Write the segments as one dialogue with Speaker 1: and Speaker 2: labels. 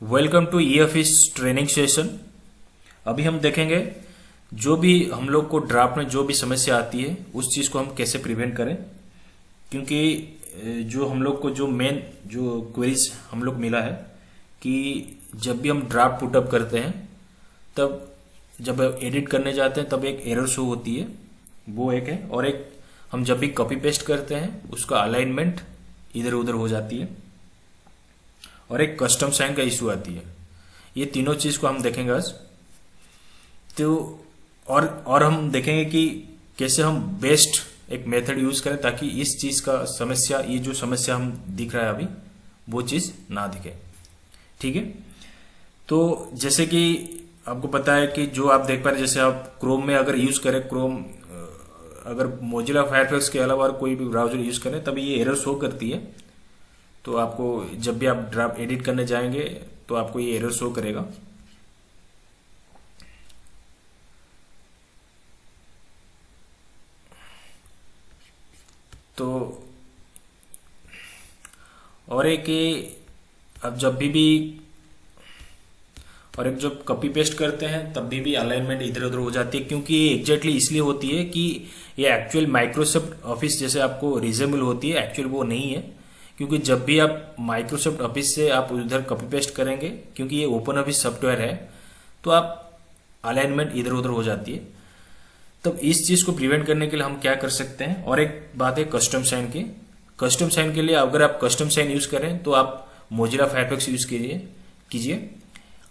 Speaker 1: Welcome to e office training session. अभी हम देखेंगे जो भी हम लोग को ड्राफ्ट में जो भी समस्या आती है उस चीज़ को हम कैसे प्रिवेंट करें। क्योंकि जो हम लोग को जो मेन जो क्वेरीज हम लोग मिला है कि जब भी हम ड्राफ्ट पुटअप करते हैं तब जब एडिट करने जाते हैं तब एक एरर शो होती है, वो एक है। और एक हम जब भी कॉपी पेस्ट करते हैं उसका अलाइनमेंट इधर उधर हो जाती है, और एक कस्टम साइन का इशू आती है। ये तीनों चीज को हम देखेंगे आज। तो और हम देखेंगे कि कैसे हम बेस्ट एक मेथड यूज करें ताकि इस चीज का समस्या, ये जो समस्या हम दिख रहा है अभी, वो चीज ना दिखे। ठीक है। तो जैसे कि आपको पता है कि जो आप देख पा रहे हैं, जैसे आप क्रोम में अगर यूज करें, क्रोम अगर मोजिला फायरफॉक्स के अलावा कोई भी ब्राउजर यूज करें तब ये एरर शो करती है। तो आपको जब भी आप ड्राफ्ट एडिट करने जाएंगे तो आपको ये एरर शो करेगा। तो और एक अब जब भी और एक जब कॉपी पेस्ट करते हैं तब भी अलाइनमेंट इधर उधर हो जाती है, क्योंकि ये एग्जैक्टली इसलिए होती है कि ये एक्चुअल माइक्रोसॉफ्ट ऑफिस जैसे आपको रिजेबल होती है, एक्चुअल वो नहीं है। क्योंकि जब भी आप माइक्रोसॉफ्ट ऑफिस से आप उधर कॉपी पेस्ट करेंगे, क्योंकि ये ओपन ऑफिस सॉफ्टवेयर है, तो आप अलाइनमेंट इधर उधर हो जाती है। तब इस चीज को प्रिवेंट करने के लिए हम क्या कर सकते हैं। और एक बात है कस्टम साइन की। कस्टम साइन के लिए अगर आप कस्टम साइन यूज करें तो आप मोजिला फायरफॉक्स यूज कीजिए।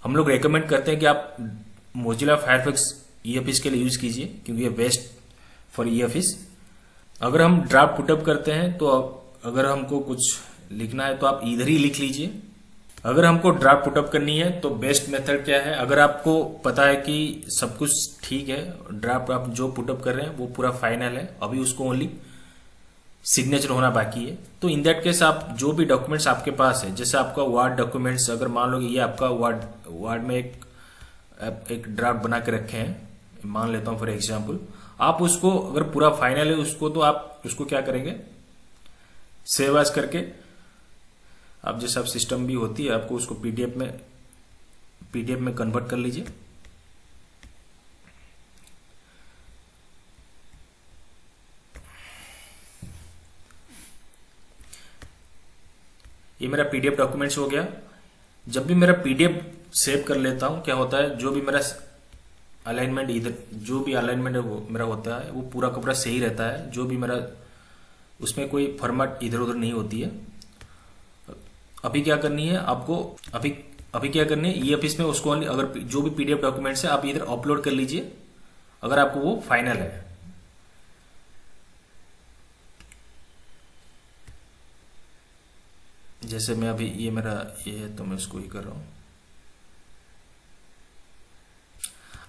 Speaker 1: हम लोग रेकमेंड करते हैं कि आप मोजिला फायरफॉक्स ई ऑफिस के लिए यूज कीजिए, क्योंकि ये बेस्ट फॉर ई ऑफिस। अगर हम ड्राफ्ट पुटअप करते हैं तो अगर हमको कुछ लिखना है तो आप इधर ही लिख लीजिए। अगर हमको ड्राफ्ट पुटअप करनी है तो बेस्ट मेथड क्या है, अगर आपको पता है कि सब कुछ ठीक है, ड्राफ्ट आप जो पुटअप कर रहे हैं वो पूरा फाइनल है, अभी उसको ओनली सिग्नेचर होना बाकी है, तो इन दैट केस आप जो भी डॉक्यूमेंट्स आपके पास है, जैसे आपका वर्ड डॉक्यूमेंट्स, अगर मान लो ये आपका वर्ड में एक ड्राफ्ट बना के रखे हैं, मान लेता हूं फॉर एग्जाम्पल, आप उसको अगर पूरा फाइनल है उसको, तो आप उसको क्या करेंगे, सेव एज करके आप जैसे आप सिस्टम भी होती है आपको उसको पीडीएफ में कन्वर्ट कर लीजिए। ये मेरा पीडीएफ डॉक्यूमेंट्स हो गया। जब भी मेरा पीडीएफ सेव कर लेता हूं, क्या होता है, जो भी मेरा अलाइनमेंट इधर जो भी अलाइनमेंट है वो मेरा होता है, वो पूरा का पूरा सही रहता है। जो भी मेरा उसमें कोई फॉर्मेट इधर उधर नहीं होती है। अभी क्या करनी है आपको, अभी क्या करनी है, ई ऑफिस में उसको अगर जो भी पीडीएफ डॉक्यूमेंट्स है आप इधर अपलोड कर लीजिए अगर आपको वो फाइनल है। जैसे मैं अभी ये मेरा ये है तो मैं इसको ही कर रहा हूं।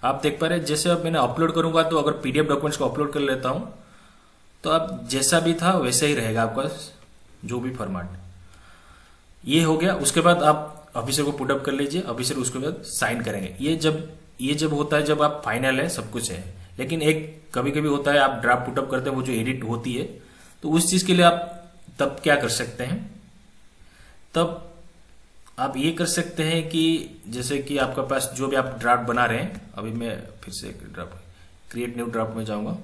Speaker 1: आप देख पा रहे हैं, जैसे अब मैंने अपलोड करूंगा तो अगर पीडीएफ डॉक्यूमेंट्स को अपलोड कर लेता हूं तो अब जैसा भी था वैसा ही रहेगा आपका जो भी फॉर्मेट। ये हो गया। उसके बाद आप ऑफिसर को पुटअप कर लीजिए, ऑफिसर उसके बाद साइन करेंगे। ये जब होता है जब आप फाइनल है, सब कुछ है। लेकिन एक कभी कभी होता है आप ड्राफ्ट पुटअप करते हैं, वो जो एडिट होती है, तो उस चीज के लिए आप तब क्या कर सकते हैं, तब आप ये कर सकते हैं कि जैसे कि आपका पास जो भी आप ड्राफ्ट बना रहे हैं, अभी मैं फिर से ड्राफ्ट क्रिएट न्यू ड्राफ्ट में जाऊंगा।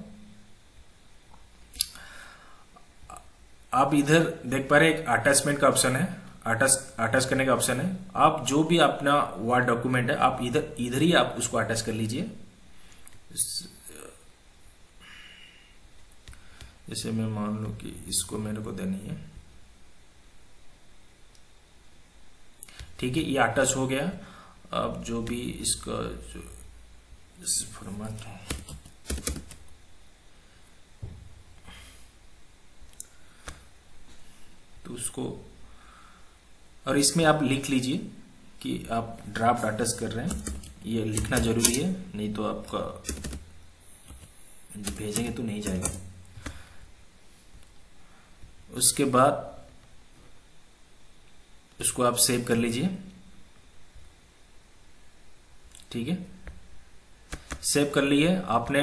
Speaker 1: आप इधर देख पा रहे हैं एक अटैचमेंट का ऑप्शन है, अटैच करने का ऑप्शन है। आप जो भी अपना वर्ड डॉक्यूमेंट है आप इधर ही आप उसको अटैच कर लीजिए। जैसे मैं मान लो कि इसको मेरे को देनी है, ठीक है, ये अटैच हो गया। अब जो भी इसका जो फॉर्मेट है, तो उसको, और इसमें आप लिख लीजिए कि आप ड्राफ्ट अटैच कर रहे हैं। ये लिखना जरूरी है, नहीं तो आपका भेजेंगे तो नहीं जाएगा। उसके बाद उसको आप सेव कर लीजिए। ठीक है, सेव कर लिए आपने,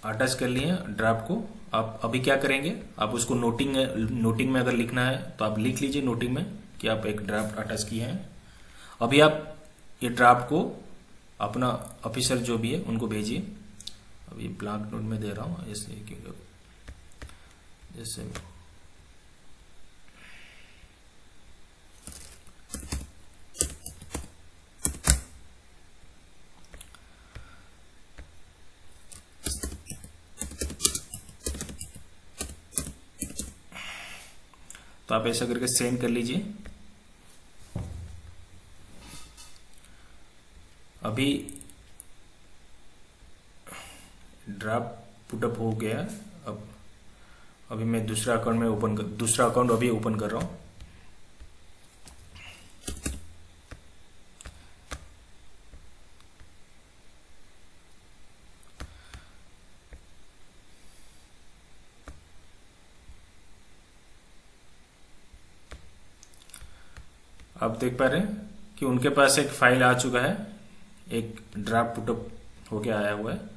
Speaker 1: अटैच कर लिए ड्राफ्ट को। आप अभी क्या करेंगे, आप उसको नोटिंग में अगर लिखना है तो आप लिख लीजिए नोटिंग में कि आप एक ड्राफ्ट अटैच किए हैं। अभी आप ये ड्राफ्ट को अपना ऑफिसर जो भी है उनको भेजिए। अभी ब्लैंक नोट में दे रहा हूँ ऐसे, क्योंकि जैसे तो आप ऐसा करके सेंड कर लीजिए। अभी ड्राफ्ट पुटअप हो गया। अब अभी मैं दूसरा अकाउंट अभी ओपन कर रहा हूँ। आप देख पा रहे हैं कि उनके पास एक फाइल आ चुका है, एक ड्राफ्ट पुटअप होके आया हुआ है।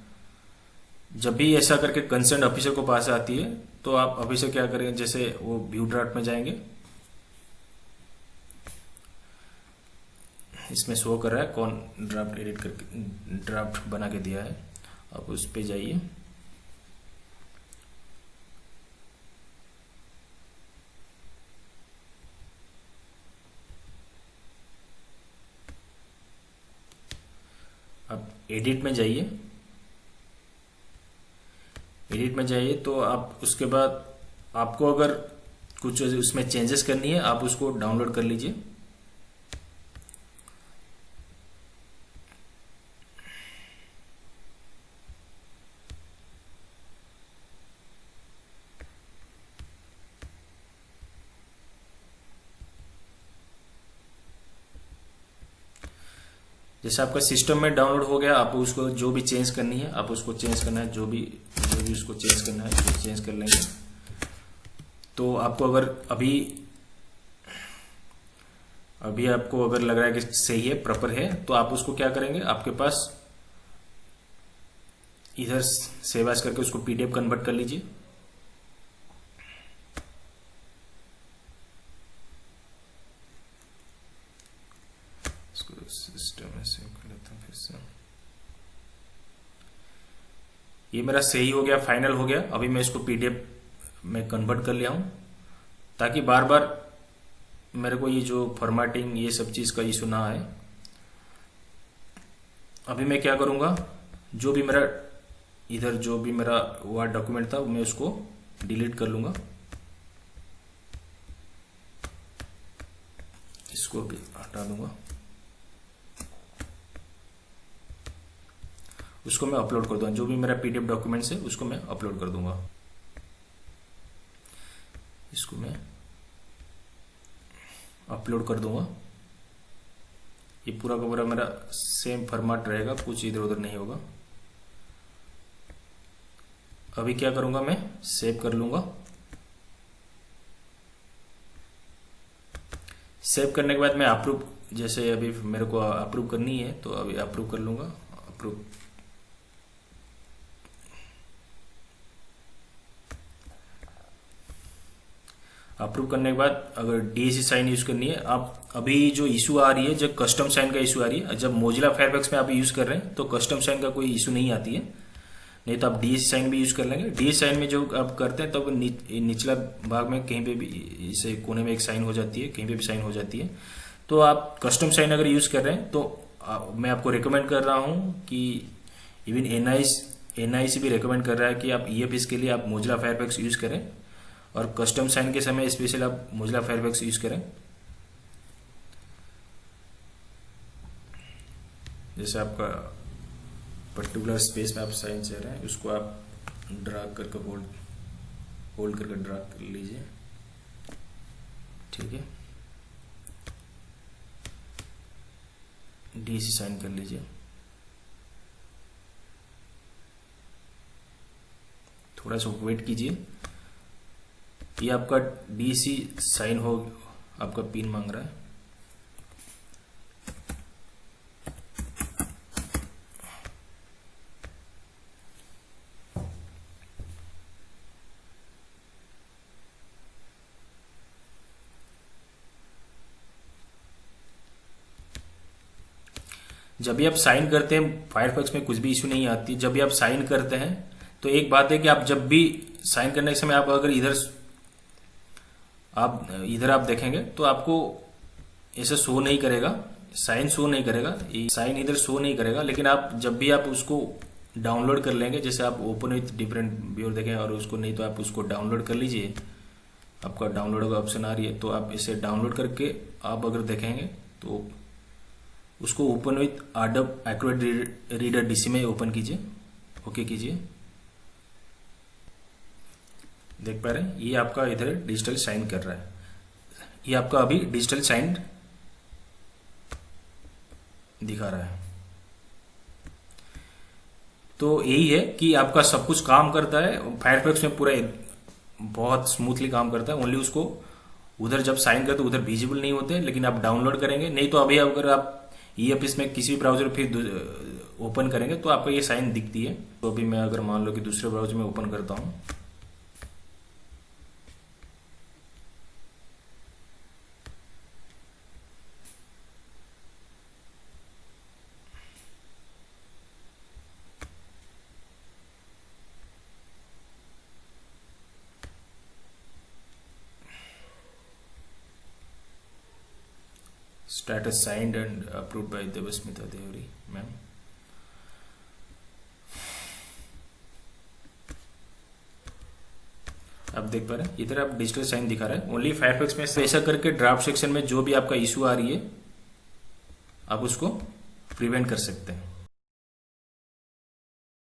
Speaker 1: जब भी ऐसा करके कंसर्न ऑफिसर को पास आती है तो आप ऑफिसर क्या करेंगे, जैसे वो व्यू ड्राफ्ट में जाएंगे, इसमें शो कर रहा है कौन ड्राफ्ट एडिट करके ड्राफ्ट बना के दिया है। आप उस पे जाइए। आप एडिट में जाइए। एडिट में जाइए तो आप उसके बाद आपको अगर कुछ उसमें चेंजेस करनी है आप उसको डाउनलोड कर लीजिए। जैसे आपका सिस्टम में डाउनलोड हो गया, आप उसको जो भी चेंज करनी है आप उसको चेंज करना है, जो भी उसको चेंज करना है तो चेंज कर लेंगे। तो आपको अगर अभी आपको अगर लग रहा है कि सही है, प्रॉपर है, तो आप उसको क्या करेंगे, आपके पास इधर सेव एज करके उसको पीडीएफ कन्वर्ट कर लीजिए। सिस्टम में सेव कर लेता हूं फिर से। ये मेरा सही हो गया, फाइनल हो गया। अभी मैं इसको पीडीएफ में कन्वर्ट कर लिया हूं, ताकि बार बार मेरे को ये जो फॉर्मेटिंग ये सब चीज का इशू ना आए। अभी मैं क्या करूंगा, जो भी मेरा वर्ड डॉक्यूमेंट था मैं उसको डिलीट कर लूंगा। इसको भी हटा दूंगा, उसको मैं अपलोड कर दूंगा। जो भी मेरा पीडीएफ डॉक्यूमेंट्स है उसको मैं अपलोड कर दूंगा। इसको मैं अपलोड कर दूंगा। ये पूरा का पूरा मेरा सेम फॉर्मेट रहेगा, कुछ इधर उधर नहीं होगा। अभी क्या करूंगा, मैं सेव कर लूंगा। सेव करने के बाद मैं अप्रूव, जैसे अभी मेरे को अप्रूव करनी है तो अभी अप्रूव कर लूंगा। अप्रूव अप्रूव करने के बाद अगर डीएससी साइन यूज करनी है, आप अभी जो इशू आ रही है, जब कस्टम साइन का इशू आ रही है, जब मोजिला फायरफॉक्स में आप यूज कर रहे हैं तो कस्टम साइन का कोई इशू नहीं आती है, नहीं तो आप डीएससी साइन भी यूज कर लेंगे। डीएससी साइन में जो आप करते हैं तब निचला भाग में कहीं पे भी इसे कोने में एक साइन हो जाती है, कहीं पे भी साइन हो जाती है। तो आप कस्टम साइन अगर यूज कर रहे हैं तो मैं आपको रिकमेंड कर रहा हूं कि इवन एनआईसी भी रिकमेंड कर रहा है कि आप ईएफएस के लिए आप मोजिला फायरफॉक्स यूज करें, और कस्टम साइन के समय स्पेशल आप मोजिला फायरफॉक्स यूज करें। जैसे आपका पर्टिकुलर स्पेस में आप साइन चाह रहे हैं, उसको आप ड्रैग करके होल्ड करके ड्रैग कर लीजिए। ठीक है, डीसी साइन कर लीजिए। थोड़ा सा वेट कीजिए। ये आपका डीसी साइन हो, आपका पिन मांग रहा है। जब भी आप साइन करते हैं फायरफॉक्स में कुछ भी इशू नहीं आती। जब भी आप साइन करते हैं तो एक बात है कि आप जब भी साइन करने के समय आप अगर इधर आप देखेंगे तो आपको ऐसे शो नहीं करेगा, साइन शो नहीं करेगा, साइन इधर शो नहीं करेगा। लेकिन आप जब भी आप उसको डाउनलोड कर लेंगे, जैसे आप ओपन विथ डिफरेंट व्यूअर देखें और उसको नहीं तो आप उसको डाउनलोड कर लीजिए, आपका डाउनलोड का ऑप्शन आ रही है तो आप इसे डाउनलोड करके आप अगर देखेंगे तो उसको open with adobe Acrobat reader DC में ओपन कीजिए, ओके कीजिए। देख पा रहे हैं ये आपका इधर डिजिटल साइन कर रहा है, ये आपका अभी डिजिटल साइन दिखा रहा है। तो यही है कि आपका सब कुछ काम करता है फायरफॉक्स में, पूरा बहुत स्मूथली काम करता है। ओनली उसको उधर जब साइन करते उधर विजिबल नहीं होते, लेकिन आप डाउनलोड करेंगे नहीं तो अभी अगर आप ईएफएस में किसी भी ब्राउजर फिर ओपन करेंगे तो आपको ये साइन दिखती है। तो अभी मैं अगर मान लो कि दूसरे ब्राउजर में ओपन करता हूं, status signed and approved by Devasmita Deori ma'am. आप देख पा रहे हैं इधर आप डिजिटल साइन दिखा रहा है। ओनली फायरफॉक्स में ऐसा करके ड्राफ्ट सेक्शन में जो भी आपका इशू आ रही है आप उसको प्रिवेंट कर सकते हैं।